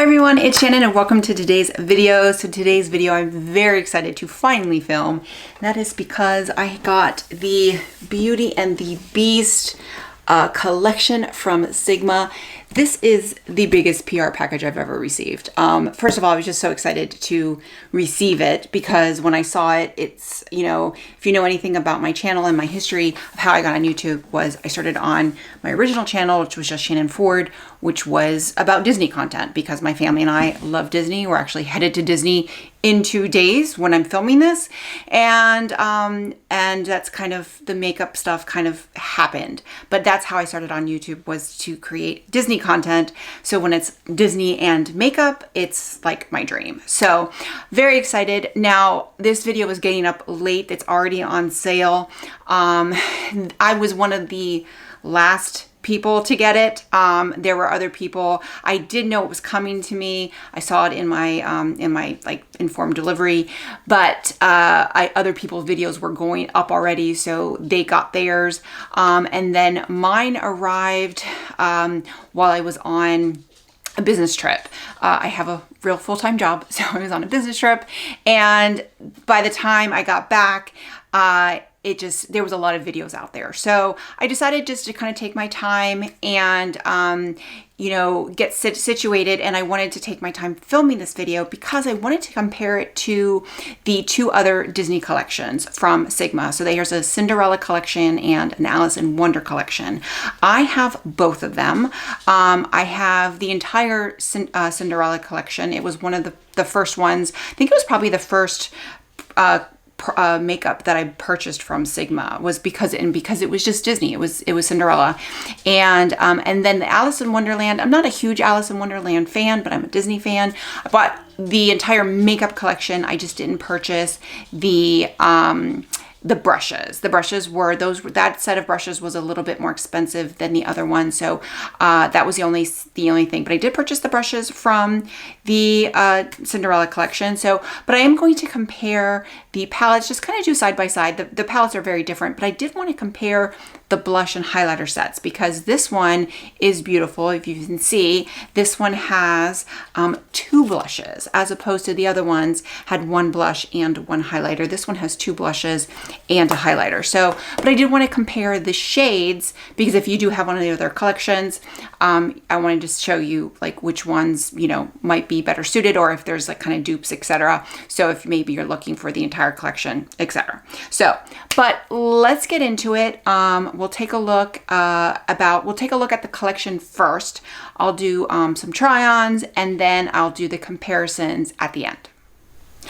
Hi everyone, it's Shannon and welcome to today's video. So today's video I'm very excited to finally film. That is because I got the Beauty and the Beast collection from Sigma. This is the biggest PR package I've ever received. First of all, I was just so excited to receive it because when I saw it, it's, you know, if you know anything about my channel and my history of how I got on YouTube was I started on my original channel, which was just Shannon Ford, which was about Disney content because my family and I love Disney. We're actually headed to Disney in 2 days when I'm filming this. And that's kind of the makeup stuff kind of happened. But that's how I started on YouTube, was to create Disney content. So when it's Disney and makeup, it's like my dream. So very excited. Now this video is getting up late. It's already on sale. I was one of the last people to get it. There were other people. I did know it was coming to me. I saw it in my like informed delivery, but other people's videos were going up already, so they got theirs. And then mine arrived while I was on a business trip. I have a real full-time job, so I was on a business trip, and by the time I got back, there was a lot of videos out there. So I decided just to kind of take my time and, you know, get situated. And I wanted to take my time filming this video because I wanted to compare it to the 2 other Disney collections from Sigma. So there's a Cinderella collection and an Alice in Wonder collection. I have both of them. I have the entire Cinderella collection. It was one of the first ones. I think it was probably the first makeup that I purchased from Sigma, was because it was just Disney. It was Cinderella, and then the Alice in Wonderland. I'm not a huge Alice in Wonderland fan, but I'm a Disney fan. I bought the entire makeup collection. I just didn't purchase the brushes. The brushes were that set of brushes was a little bit more expensive than the other one, so that was the only thing. But I did purchase the brushes from the Cinderella collection. So, but I am going to compare the palettes, just kind of do side by side. The palettes are very different, but I did want to compare the blush and highlighter sets because this one is beautiful. If you can see, this one has 2 blushes as opposed to the other ones had 1 blush and 1 highlighter. This one has 2 blushes and a highlighter. So, but I did want to compare the shades because if you do have one of the other collections, I wanted to show you like which ones, you know, might be better suited, or if there's like kind of dupes, etc. So if maybe you're looking for the entire collection, etc. So, but let's get into it. We'll take a look at the collection first. I'll do some try-ons and then I'll do the comparisons at the end.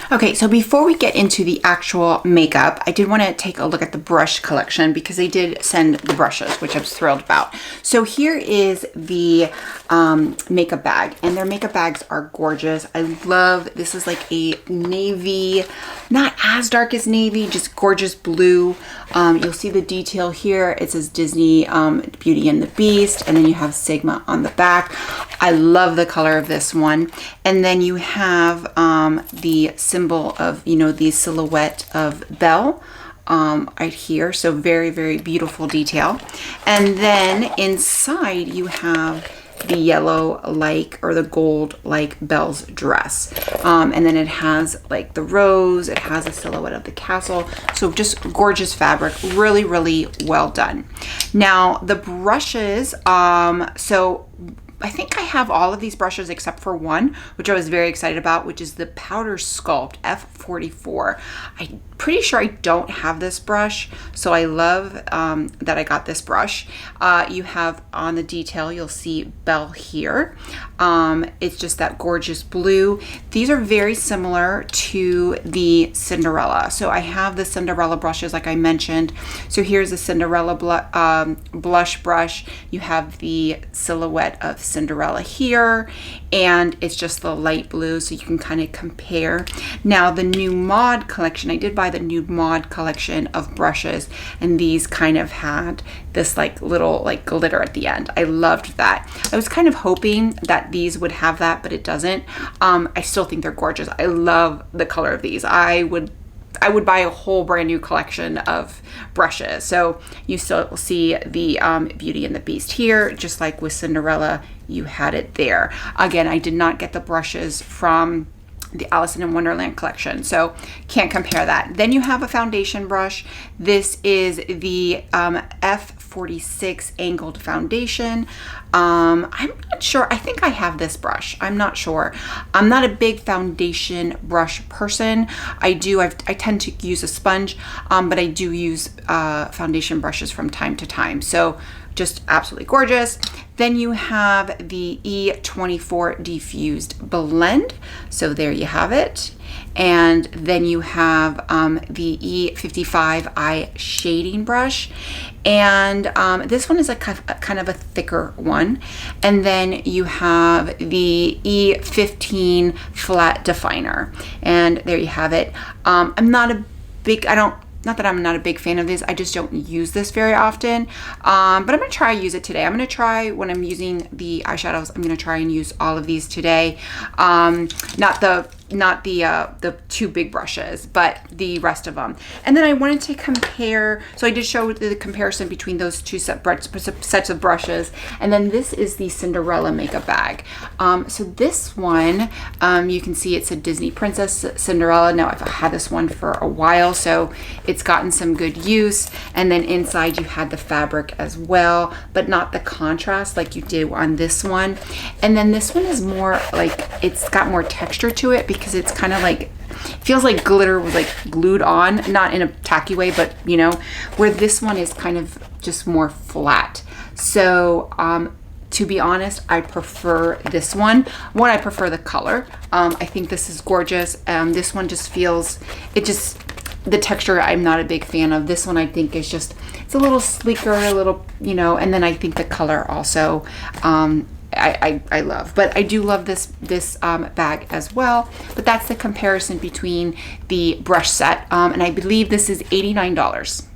Okay, so before we get into the actual makeup, I did want to take a look at the brush collection because they did send the brushes, which I was thrilled about. So here is the makeup bag, and their makeup bags are gorgeous. I love, this is like a navy, not as dark as navy, just gorgeous blue. You'll see the detail here. It says Disney Beauty and the Beast, and then you have Sigma on the back. I love the color of this one. And then you have the symbol of, you know, the silhouette of Belle right here. So very, very beautiful detail. And then inside you have the yellow like, or the gold like Belle's dress. And then it has like the rose, it has a silhouette of the castle. So just gorgeous fabric, really, really well done. Now the brushes, so I think I have all of these brushes except for one, which I was very excited about, which is the Powder Sculpt F44. I'm pretty sure I don't have this brush, so I love that I got this brush. You have on the detail, you'll see Belle here. It's just that gorgeous blue. These are very similar to the Cinderella. So I have the Cinderella brushes like I mentioned. So here's the Cinderella blush brush. You have the silhouette of Cinderella here, and it's just the light blue, so you can kind of compare. Now the new Mod collection, I did buy the new Mod collection of brushes, and these kind of had this like little like glitter at the end. I loved that. I was kind of hoping that these would have that, but it doesn't. I still think they're gorgeous. I love the color of these. I would I would buy a whole brand new collection of brushes. So you still see the Beauty and the Beast here, just like with Cinderella, you had it there. Again, I did not get the brushes from the Alice in Wonderland collection, so can't compare that. Then you have a foundation brush. This is the F46 angled foundation. I'm not sure. I think I have this brush. I'm not sure. I'm not a big foundation brush person. I tend to use a sponge, but I do use foundation brushes from time to time. So just absolutely gorgeous. Then you have the E24 Diffused Blend. So there you have it. And then you have the E55 Eye Shading Brush. And this one is a kind of a thicker one. And then you have the E15 Flat Definer. And there you have it. Not that I'm not a big fan of this, I just don't use this very often. But I'm gonna try use it today. I'm gonna try, when I'm using the eyeshadows, I'm gonna try and use all of these today. Not the two big brushes, but the rest of them. And then I wanted to compare, so I did show the comparison between those two sets of brushes. And then this is the Cinderella makeup bag. So this one, you can see it's a Disney Princess Cinderella. Now I've had this one for a while, so it's gotten some good use. And then inside you had the fabric as well, but not the contrast like you did on this one. And then this one is more like, it's got more texture to it because it's kind of like, feels like glitter was like glued on, not in a tacky way, but you know, where this one is kind of just more flat. So to be honest, I prefer this one. I prefer the color. I think this is gorgeous. This one just feels, the texture I'm not a big fan of. This one I think is just, it's a little sleeker, a little, you know, and then I think the color also, I love, but I do love this bag as well. But that's the comparison between the brush set, and I believe this is $89.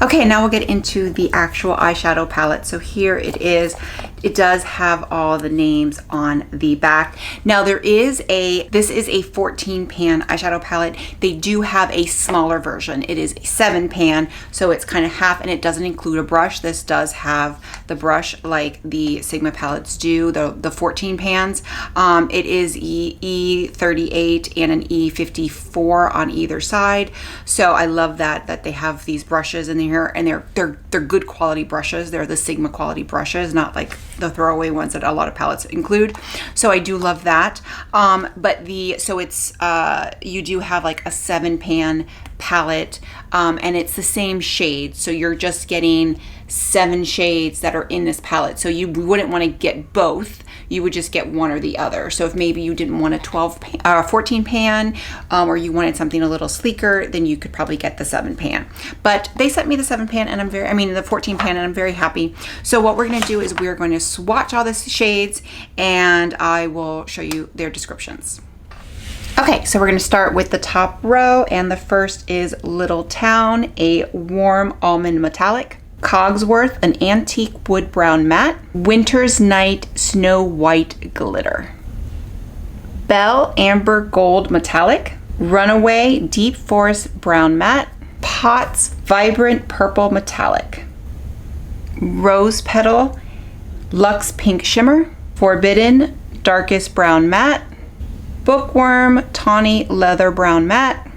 Okay, now we'll get into the actual eyeshadow palette. So here it is. It does have all the names on the back. Now this is a 14 pan eyeshadow palette. They do have a smaller version. It is a 7 pan, so it's kind of half, and it doesn't include a brush. This does have the brush like the Sigma palettes do, the 14 pans. It is E38 and an E54 on either side. So I love that they have these brushes in here, and they're good quality brushes. They're the Sigma quality brushes, not like the throwaway ones that a lot of palettes include. So I do love that. So it's you do have like a 7 pan palette, and it's the same shade. So you're just getting 7 shades that are in this palette. So you wouldn't want to get both. You would just get one or the other. So if maybe you didn't want a 14 pan, or you wanted something a little sleeker, then you could probably get the 7 pan. But they sent me the 7 pan, and the 14 pan, and I'm very happy. So what we're going to do is we're going to swatch all the shades, and I will show you their descriptions. Okay, so we're going to start with the top row, and the first is Little Town, a warm almond metallic. Cogsworth, an antique wood brown matte. Winter's Night, snow white glitter. Belle, amber gold metallic. Runaway, deep forest brown matte. Potts, vibrant purple metallic. Rose Petal, luxe pink shimmer. Forbidden, darkest brown matte. Bookworm, tawny leather brown matte.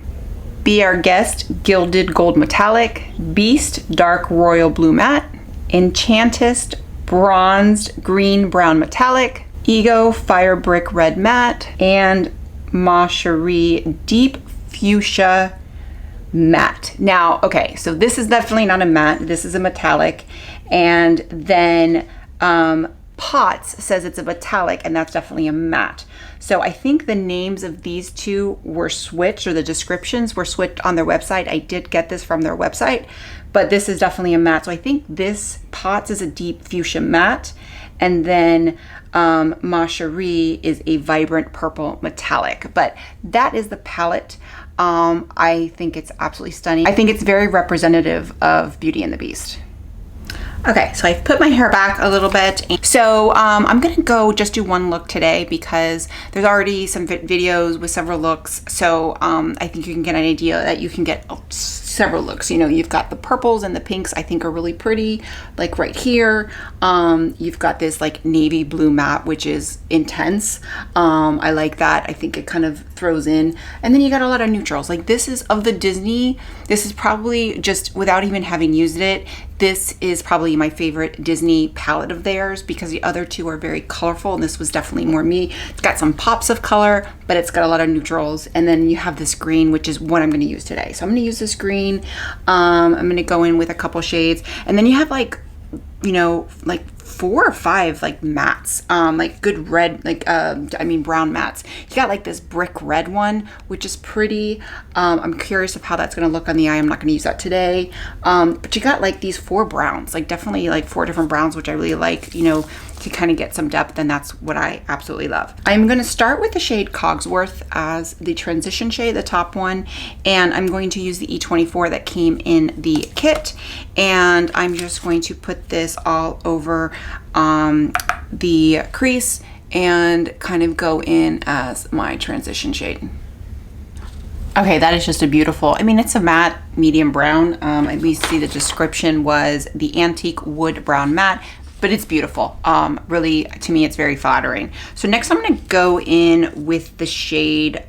Be Our Guest, gilded gold metallic. Beast, dark royal blue matte. Enchantist, bronzed green brown metallic. Ego, fire brick red matte. And Ma Cherie, deep fuchsia matte. Now, okay, so this is definitely not a matte. This is a metallic. And then Potts says it's a metallic, and that's definitely a matte. So I think the names of these two were switched, or the descriptions were switched on their website. I did get this from their website, but this is definitely a matte. So I think this Potts is a deep fuchsia matte, and then Ma Cherie is a vibrant purple metallic. But that is the palette. I think it's absolutely stunning. I think it's very representative of Beauty and the Beast. Okay, so I've put my hair back a little bit. So I'm gonna go just do one look today because there's already some videos with several looks. So I think you can get an idea that you can get several looks. You know, you've got the purples and the pinks I think are really pretty, like right here. You've got this like navy blue matte, which is intense. I like that. I think it kind of throws in. And then you got a lot of neutrals. Like this is of the Disney, this is probably just without even having used it, this is probably my favorite Disney palette of theirs because the other two are very colorful and this was definitely more me. It's got some pops of color, but it's got a lot of neutrals. And then you have this green, which is what I'm gonna use today. So I'm gonna use this green. I'm gonna go in with a couple shades. And then you have like, you know, like 4 or 5 like mattes, like good red, like I mean brown mattes. You got like this brick red one, which is pretty. I'm curious of how that's gonna look on the eye. I'm not gonna use that today. But you got like these 4 browns, like definitely like 4 different browns, which I really like, you know, to kind of get some depth, and that's what I absolutely love. I'm gonna start with the shade Cogsworth as the transition shade, the top one, and I'm going to use the E24 that came in the kit, and I'm just going to put this all over the crease and kind of go in as my transition shade. Okay, that is just a beautiful, I mean, it's a matte medium brown. At least see the description was the antique wood brown matte, but it's beautiful. Really, to me, it's very flattering. So next I'm gonna go in with the shade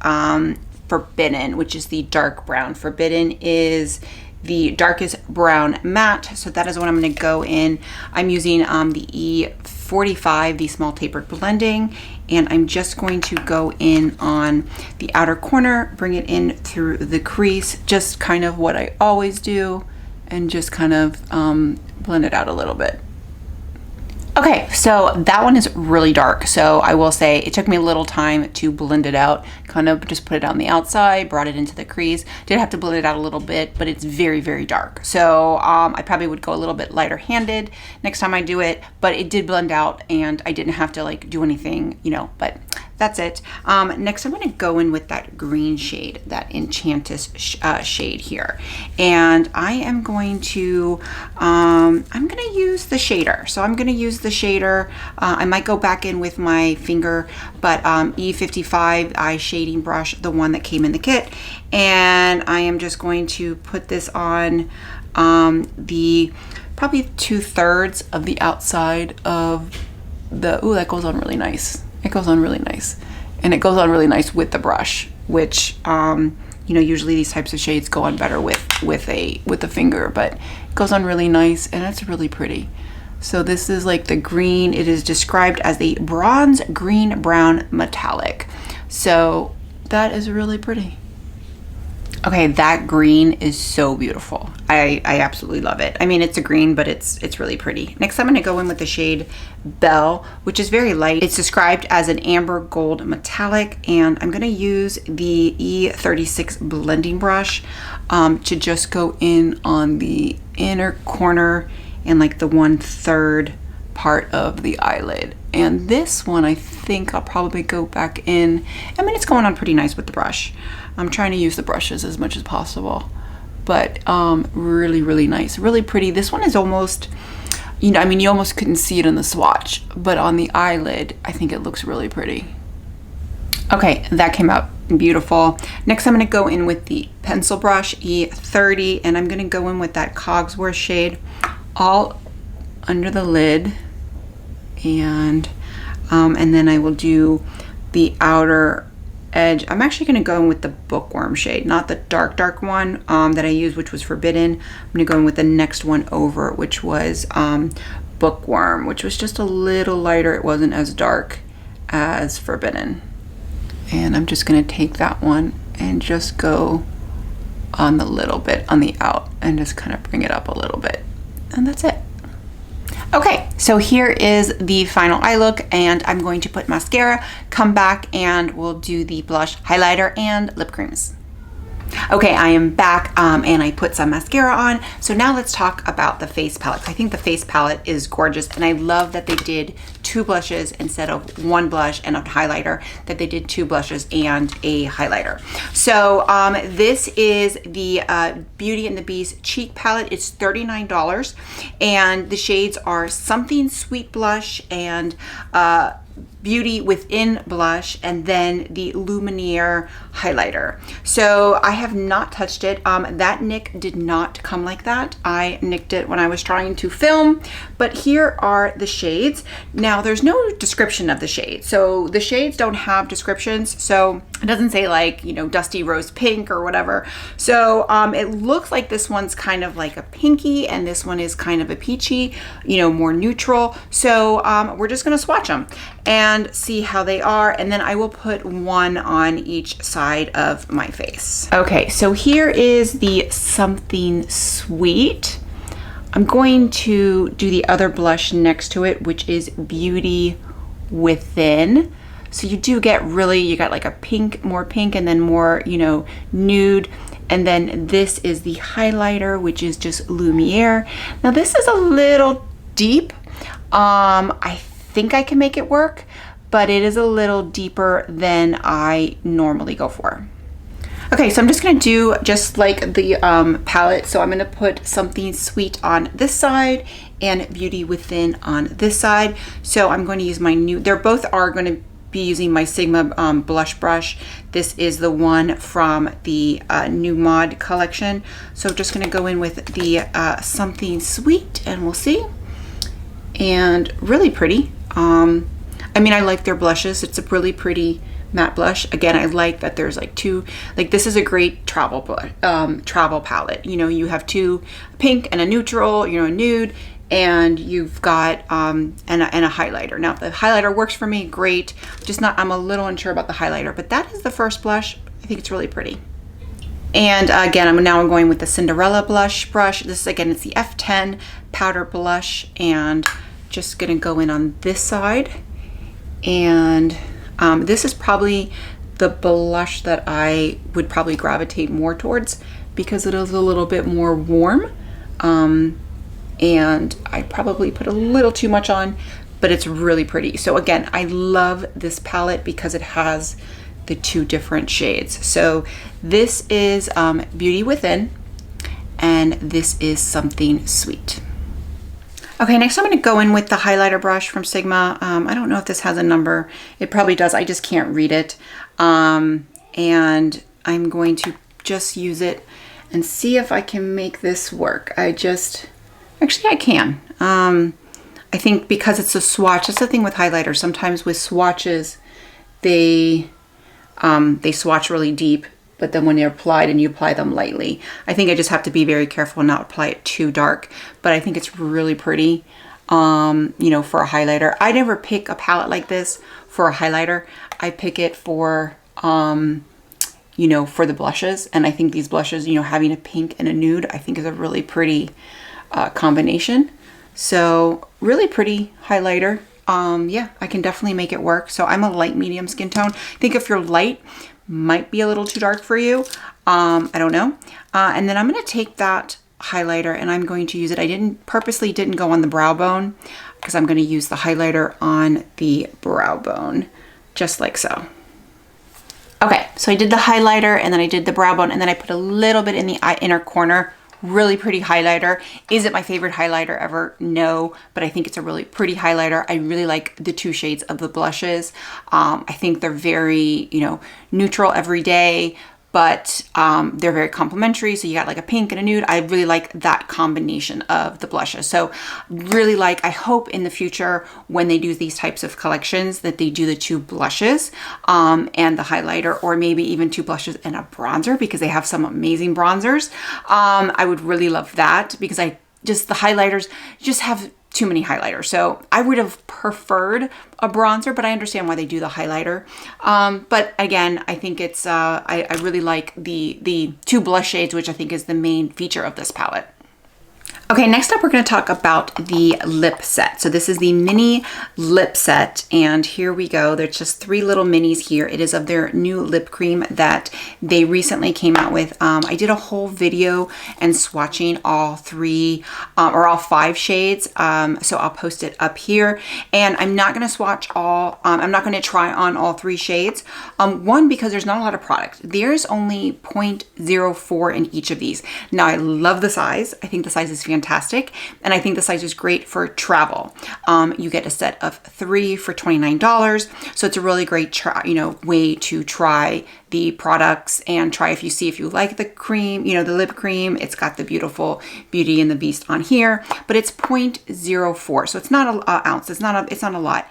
Forbidden, which is the dark brown. Forbidden is the darkest brown matte, so that is what I'm gonna go in. I'm using the E45, the small tapered blending, and I'm just going to go in on the outer corner, bring it in through the crease, just kind of what I always do, and just kind of blend it out a little bit. Okay, so that one is really dark. So I will say it took me a little time to blend it out, kind of just put it on the outside, brought it into the crease. Did have to blend it out a little bit, but it's very, very dark. So I probably would go a little bit lighter handed next time I do it, but it did blend out and I didn't have to like do anything, you know, but that's it. Next I'm gonna go in with that green shade, that Enchantress shade here. And I am going to, I'm gonna use the shader. So I'm gonna use the shader. I might go back in with my finger, but E55 eye shading brush, the one that came in the kit. And I am just going to put this on the probably 2/3 of the outside of the, ooh, that goes on really nice. It goes on really nice, and it goes on really nice with the brush, which you know, usually these types of shades go on better with a finger, but it goes on really nice and it's really pretty. So this is like the green. It is described as the bronze green brown metallic. So that is really pretty. Okay, that green is so beautiful. I absolutely love it. I mean, it's a green, but it's really pretty. Next, I'm gonna go in with the shade Belle, which is very light. It's described as an amber gold metallic, and I'm gonna use the E36 blending brush to just go in on the inner corner and like the 1/3 part of the eyelid. And this one, I think I'll probably go back in. I mean, it's going on pretty nice with the brush. I'm trying to use the brushes as much as possible, but really, really nice, really pretty. This one is almost, you know, I mean, you almost couldn't see it in the swatch, but on the eyelid, I think it looks really pretty. Okay, that came out beautiful. Next, I'm gonna go in with the pencil brush E30, and I'm gonna go in with that Cogsworth shade all under the lid, and then I will do the outer edge. I'm actually going to go in with the Bookworm shade, not the dark one that I used, which was Forbidden. I'm going to go in with the next one over, which was Bookworm, which was just a little lighter. It wasn't as dark as Forbidden. And I'm just going to take that one and just go on the little bit on the out and just kind of bring it up a little bit. And that's it. Okay, so here is the final eye look, and I'm going to put mascara, come back, and we'll do the blush, highlighter, and lip creams. Okay, I am back and I put some mascara on. So now let's talk about the face palette. I think the face palette is gorgeous and I love that they did 2 blushes instead of 1 blush and a highlighter, that they did 2 blushes and a highlighter. So this is the Beauty and the Beast cheek palette. It's $39 and the shades are Something Sweet Blush and Beauty Within blush, and then the Lumiere highlighter. So I have not touched it. That nick did not come like that. I nicked it when I was trying to film, but here are the shades. Now there's no description of the shades. So the shades don't have descriptions. So it doesn't say like, you know, dusty rose pink or whatever. So it looks like this one's kind of like a pinky and this one is kind of a peachy, you know, more neutral. So we're just gonna swatch them and see how they are, and then I will put one on each side of my face. Okay, so here is the Something Sweet. I'm going to do the other blush next to it, which is Beauty Within. So you do get really, you got like a pink, more pink, and then more, you know, nude. And then this is the highlighter, which is just Lumiere. Now this is a little deep. I think I can make it work, but it is a little deeper than I normally go for. Okay, so I'm just gonna do just like the palette. So I'm gonna put Something Sweet on this side and Beauty Within on this side. So I'm going to use my new, they're both are gonna be using my Sigma blush brush. This is the one from the new mod collection. So I'm just gonna go in with the Something Sweet and we'll see. And really pretty. I mean, I like their blushes. It's a really pretty matte blush. Again, I like that there's like 2, like this is a great travel palette. You know, you have 2 pink and a neutral, you know, a nude, and you've got and a highlighter. Now, if the highlighter works for me, great. Just not, I'm a little unsure about the highlighter, but that is the first blush. I think it's really pretty. And again, I'm going with the Cinderella blush brush. This is, again, it's the F10 powder blush, and just gonna go in on this side. And this is probably the blush that I would probably gravitate more towards because it is a little bit more warm. And I probably put a little too much on, but it's really pretty. So again, I love this palette because it has the 2 different shades. So this is Beauty Within, and this is Something Sweet. Okay, next I'm going to go in with the highlighter brush from Sigma. I don't know if this has a number. It probably does. I just can't read it. And I'm going to just use it and see if I can make this work. Actually I can. I think because it's a swatch, that's the thing with highlighters. Sometimes with swatches, they swatch really deep, but then when they're applied and you apply them lightly. I think I just have to be very careful and not apply it too dark, but I think it's really pretty, you know, for a highlighter. I never pick a palette like this for a highlighter. I pick it for, you know, for the blushes. And I think these blushes, you know, having a pink and a nude, I think is a really pretty combination. So really pretty highlighter. Yeah, I can definitely make it work. So I'm a light medium skin tone. I think if you're light, might be a little too dark for you. I don't know. And then I'm going to take that highlighter and I'm going to use it. I purposely didn't go on the brow bone because I'm going to use the highlighter on the brow bone, just like so. Okay, so I did the highlighter and then I did the brow bone and then I put a little bit in the inner corner. Really pretty highlighter. Is it my favorite highlighter ever? No, but I think it's a really pretty highlighter. I really like the 2 shades of the blushes. I think they're very, you know, neutral everyday, but they're very complementary. So you got like a pink and a nude. I really like that combination of the blushes. So really like, I hope in the future when they do these types of collections that they do the 2 blushes and the highlighter, or maybe even 2 blushes and a bronzer, because they have some amazing bronzers. I would really love that because the highlighters just have too many highlighters. So I would have preferred a bronzer, but I understand why they do the highlighter. But again, I think it's, I really like the 2 blush shades, which I think is the main feature of this palette. Okay, next up we're going to talk about the lip set. So this is the mini lip set, and here we go. There's just 3 little minis here. It is of their new lip cream that they recently came out with. I did a whole video and swatching all 3 or all 5 shades. So I'll post it up here, and I'm not going to swatch all, I'm not going to try on all 3 shades. One, because there's not a lot of product. There's only 0.04 in each of these. Now I love the size. I think the size is fantastic, and I think the size is great for travel. You get a set of 3 for $29, so it's a really great way to try the products and try if you like the cream, the lip cream. It's got the beautiful Beauty and the Beast on here, but it's 0.04, so it's not an ounce. It's not a lot.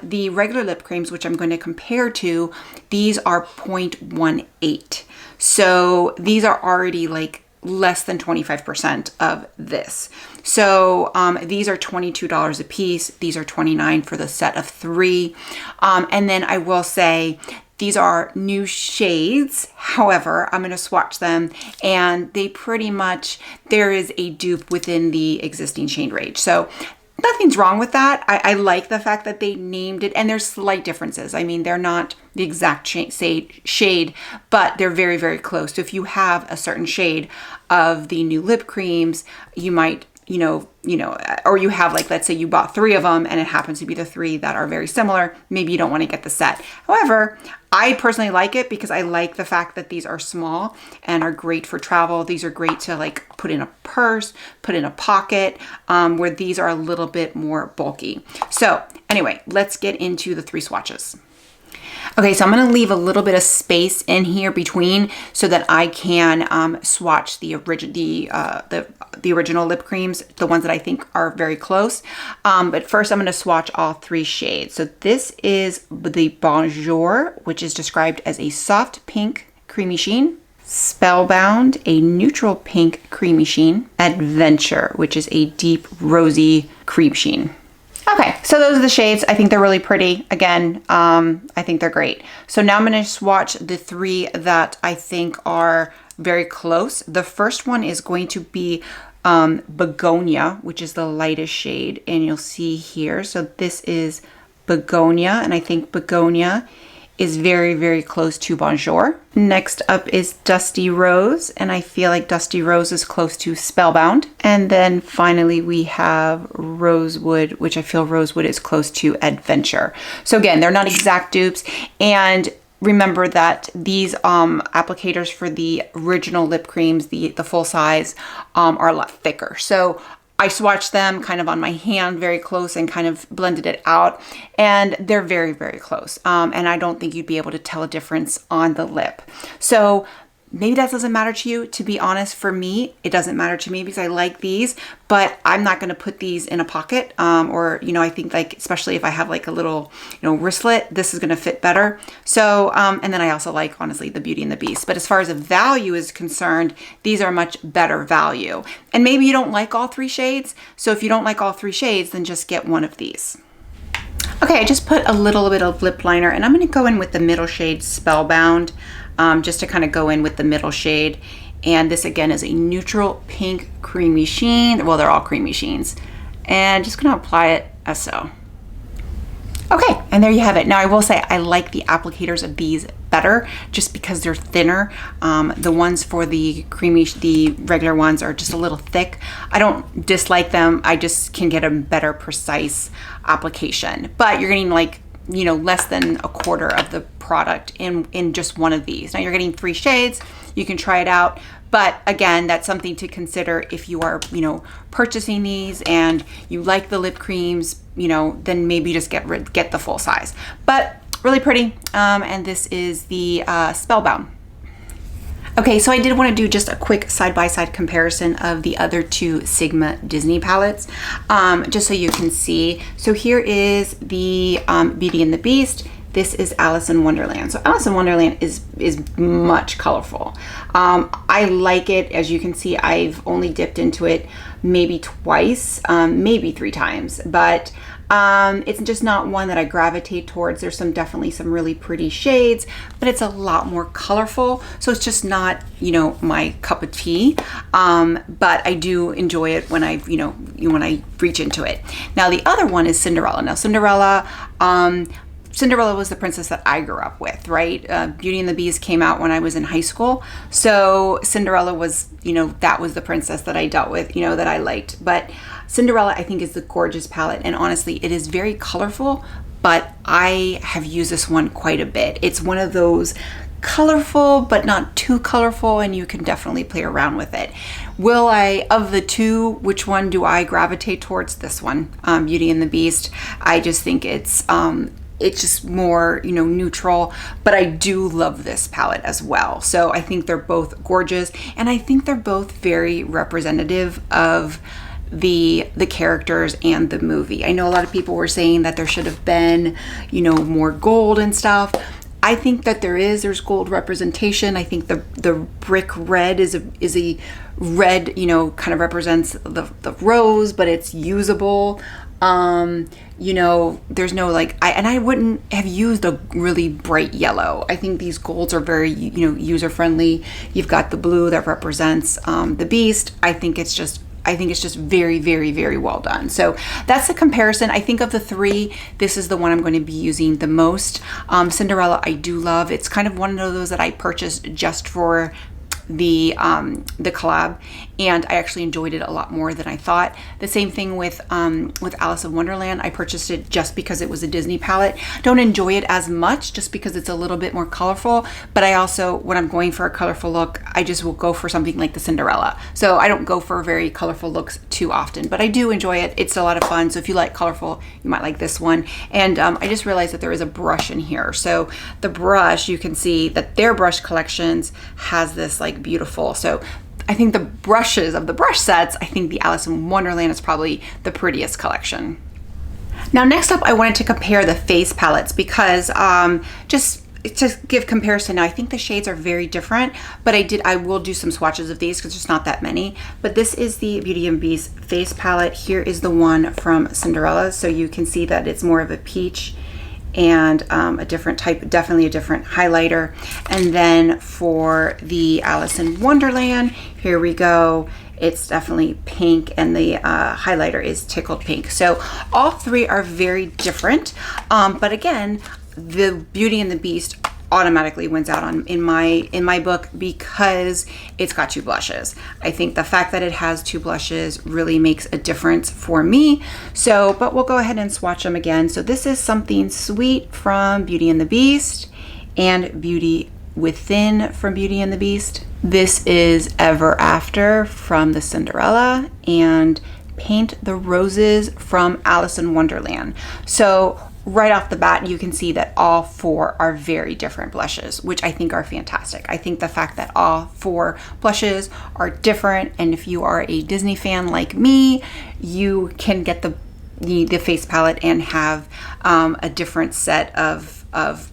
The regular lip creams, which I'm going to compare to, these are 0.18, so these are already like less than 25% of this. So these are $22 a piece. These are $29 for the set of 3. And then I will say these are new shades. However, I'm going to swatch them, and they pretty much, there is a dupe within the existing shade range. So nothing's wrong with that. I like the fact that they named it, and there's slight differences. I mean, they're not the exact shade, but they're very, very close. So if you have a certain shade of the new lip creams, you might, or you have, like, let's say you bought 3 of them and it happens to be the 3 that are very similar. Maybe you don't want to get the set. However, I personally like it because I like the fact that these are small and are great for travel. These are great to like put in a purse, put in a pocket, where these are a little bit more bulky. So anyway, let's get into the 3 swatches. Okay, so I'm going to leave a little bit of space in here between so that I can swatch the original lip creams, the ones that I think are very close. But first I'm going to swatch all 3 shades. So this is the Bonjour, which is described as a soft pink creamy sheen. Spellbound, a neutral pink creamy sheen. Adventure, which is a deep rosy cream sheen. Okay, so those are the shades. I think they're really pretty. Again, I think they're great. So now I'm going to swatch the 3 that I think are very close. The first one is going to be Begonia, which is the lightest shade, and you'll see here. So this is Begonia, and I think Begonia is very, very close to Bonjour. Next up is Dusty Rose, and I feel like Dusty Rose is close to Spellbound. And then finally we have Rosewood, which I feel Rosewood is close to Adventure. So again, they're not exact dupes, and remember that these applicators for the original lip creams, the full size, are a lot thicker. So I swatched them kind of on my hand very close and kind of blended it out, and they're very, very close. And I don't think you'd be able to tell a difference on the lip. So maybe that doesn't matter to you. To be honest, for me, it doesn't matter to me because I like these, but I'm not going to put these in a pocket. Or, I think like, especially if I have like a little, wristlet, this is going to fit better. So, and then I also like, honestly, the Beauty and the Beast. But as far as the value is concerned, these are much better value. And maybe you don't like all 3 shades. So if you don't like all 3 shades, then just get one of these. Okay, I just put a little bit of lip liner, and I'm going to go in with the middle shade Spellbound. Just to kind of go in with the middle shade. And this again is a neutral pink creamy sheen. Well, they're all creamy sheens. And just gonna apply it as so. Okay, and there you have it. Now I will say I like the applicators of these better just because they're thinner. The ones for the regular ones are just a little thick. I don't dislike them. I just can get a better precise application. But you're getting like, less than a quarter of the product in just one of these. Now you're getting 3 shades. You can try it out. But again, that's something to consider if you are, purchasing these and you like the lip creams, then maybe just get the full size. But really pretty. And this is the Spellbound. Okay, so I did want to do just a quick side-by-side comparison of the other 2 Sigma Disney palettes, just so you can see. So here is the Beauty and the Beast. This is Alice in Wonderland. So Alice in Wonderland is much colorful. I like it. As you can see, I've only dipped into it maybe twice, maybe 3 times, but It's just not one that I gravitate towards. There's definitely some really pretty shades, but it's a lot more colorful. So it's just not, you know, my cup of tea. But I do enjoy it when when I reach into it. Now the other one is Cinderella. Now Cinderella was the princess that I grew up with, right? Beauty and the Beast came out when I was in high school. So Cinderella was, you know, that was the princess that I dealt with, you know, that I liked. But Cinderella, I think, is the gorgeous palette. And honestly, it is very colorful, but I have used this one quite a bit. It's one of those colorful, but not too colorful, and you can definitely play around with it. Of the two, which one do I gravitate towards? This one, Beauty and the Beast. I just think it's just more, you know, neutral, but I do love this palette as well. So I think they're both gorgeous, and I think they're both very representative of the characters and the movie. I know a lot of people were saying that there should have been, you know, more gold and stuff. I think that there's gold representation. I think the brick red is a red, you know, kind of represents the rose, but it's usable. You know, there's no like, I wouldn't have used a really bright yellow. I think these golds are very, you know, user friendly. You've got the blue that represents the Beast. I think it's just very, very, very well done. So that's the comparison. I think of the three, this is the one I'm going to be using the most. Cinderella, I do love. It's kind of one of those that I purchased just for the collab, and I actually enjoyed it a lot more than I thought. The same thing with Alice in Wonderland. I purchased it just because it was a Disney palette. Don't enjoy it as much just because it's a little bit more colorful, but I also, when I'm going for a colorful look, I just will go for something like the Cinderella. So I don't go for very colorful looks too often, but I do enjoy it. It's a lot of fun. So if you like colorful, you might like this one. And I just realized that there is a brush in here. So the brush, you can see that their brush collections has this like beautiful. So I think the brushes of the brush sets, I think the Alice in Wonderland is probably the prettiest collection. Now next up, I wanted to compare the face palettes because just to give comparison. Now I think the shades are very different, but I will do some swatches of these because there's not that many. But this is the Beauty and Beast face palette. Here is the one from Cinderella. So you can see that it's more of a peach and a different type, definitely a different highlighter. And then for the Alice in Wonderland, here we go. It's definitely pink, and the highlighter is tickled pink. So all three are very different. But again, the Beauty and the Beast automatically wins out in my book because it's got two blushes. I think the fact that it has two blushes really makes a difference for me. So, but we'll go ahead and swatch them again. So this is Something Sweet from Beauty and the Beast, and Beauty Within from Beauty and the Beast. This is Ever After from the Cinderella, and Paint the Roses from Alice in Wonderland. So right off the bat, you can see that all four are very different blushes, which I think are fantastic. I think the fact that all four blushes are different, and if you are a Disney fan like me, you can get the face palette and have a different set of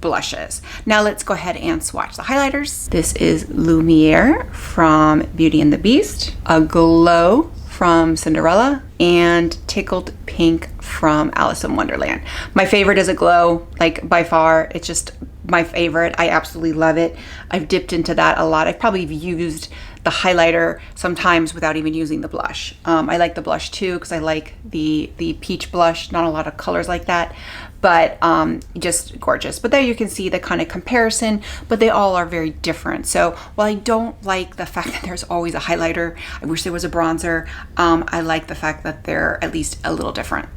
blushes. Now let's go ahead and swatch the highlighters. This is Lumiere from Beauty and the Beast, A Glow from Cinderella, and Tickled Pink from Alice in Wonderland. My favorite is A Glow, like by far. It's just my favorite. I absolutely love it. I've dipped into that a lot. I've probably used the highlighter sometimes without even using the blush. I like the blush too because I like the peach blush. Not a lot of colors like that, but just gorgeous. But there you can see the kind of comparison, but they all are very different. So while I don't like the fact that there's always a highlighter, I wish there was a bronzer, I like the fact that they're at least a little different.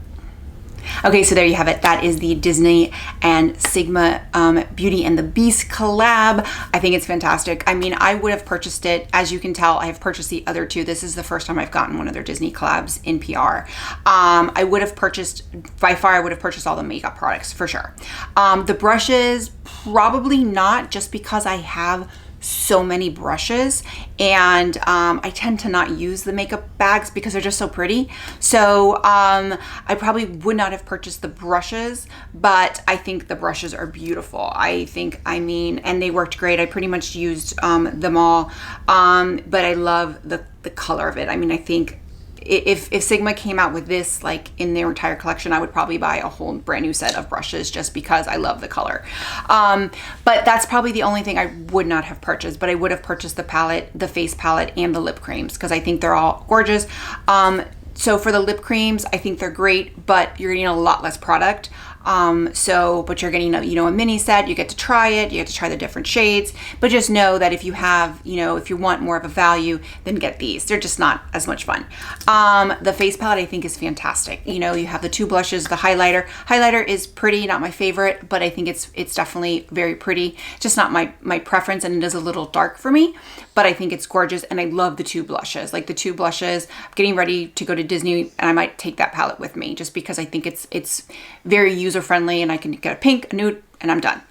Okay, so there you have it. That is the Disney and Sigma Beauty and the Beast collab. I think it's fantastic. I mean, I would have purchased it. As you can tell, I have purchased the other two. This is the first time I've gotten one of their Disney collabs in PR. I would have purchased, by far, I would have purchased all the makeup products for sure. The brushes, probably not, just because I have so many brushes, and I tend to not use the makeup bags because they're just so pretty. So I probably would not have purchased the brushes, but I think the brushes are beautiful. I mean, and they worked great. I pretty much used them all, but I love the color of it. I mean, I think if Sigma came out with this like in their entire collection, I would probably buy a whole brand new set of brushes just because I love the color. But that's probably the only thing I would not have purchased, but I would have purchased the palette, the face palette, and the lip creams because I think they're all gorgeous. So for the lip creams, I think they're great, but you're getting a lot less product. But you're getting a mini set, you get to try it, you get to try the different shades, but just know that if you have, if you want more of a value, then get these. They're just not as much fun. The face palette I think is fantastic. You have the two blushes, the highlighter. Highlighter is pretty, not my favorite, but I think it's definitely very pretty. Just not my preference, and it is a little dark for me, but I think it's gorgeous, and I love the two blushes. Like the two blushes, I'm getting ready to go to Disney, and I might take that palette with me just because I think it's very user-friendly, and I can get a pink, a nude, and I'm done.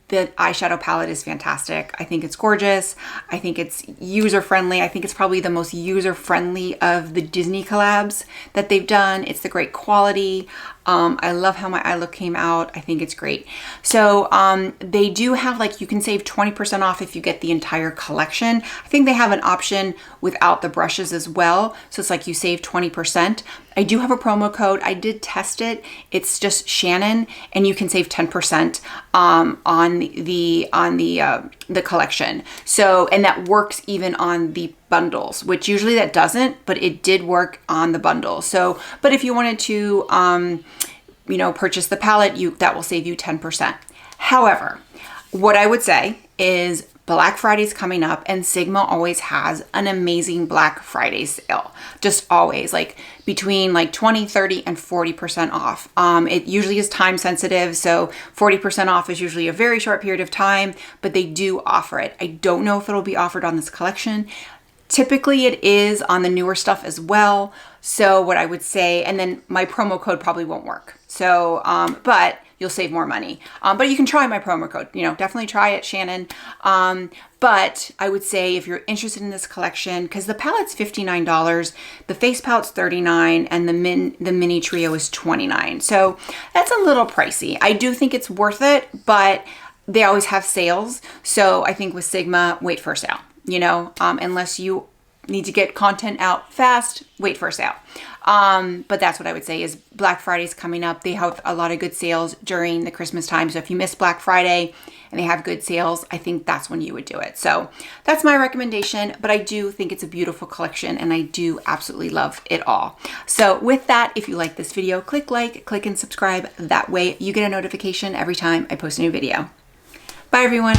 The eyeshadow palette is fantastic. I think it's gorgeous. I think it's user-friendly. I think it's probably the most user-friendly of the Disney collabs that they've done. It's the great quality. I love how my eye look came out. I think it's great. So they do have, like, you can save 20% off if you get the entire collection. I think they have an option without the brushes as well. So it's like you save 20%. I do have a promo code. I did test it. It's just Shannon, and you can save 10% on the collection. So, and that works even on the bundles, which usually that doesn't, but it did work on the bundle. So, but if you wanted to, purchase the palette, that will save you 10%. However, what I would say is Black Friday's coming up, and Sigma always has an amazing Black Friday sale. Just always, like between like 20, 30, and 40% off. It usually is time sensitive, so 40% off is usually a very short period of time, but they do offer it. I don't know if it'll be offered on this collection. Typically it is on the newer stuff as well. So what I would say, and then my promo code probably won't work. So, but you'll save more money. But you can try my promo code, definitely try it, Shannon. But I would say if you're interested in this collection, because the palette's $59, the face palette's $39, and the mini trio is $29. So that's a little pricey. I do think it's worth it, but they always have sales. So I think with Sigma, wait for a sale, unless you need to get content out fast, wait for a sale. But that's what I would say is Black Friday's coming up. They have a lot of good sales during the Christmas time. So if you miss Black Friday and they have good sales, I think that's when you would do it. So that's my recommendation, but I do think it's a beautiful collection, and I do absolutely love it all. So with that, if you like this video, click like, click and subscribe. That way you get a notification every time I post a new video. Bye everyone.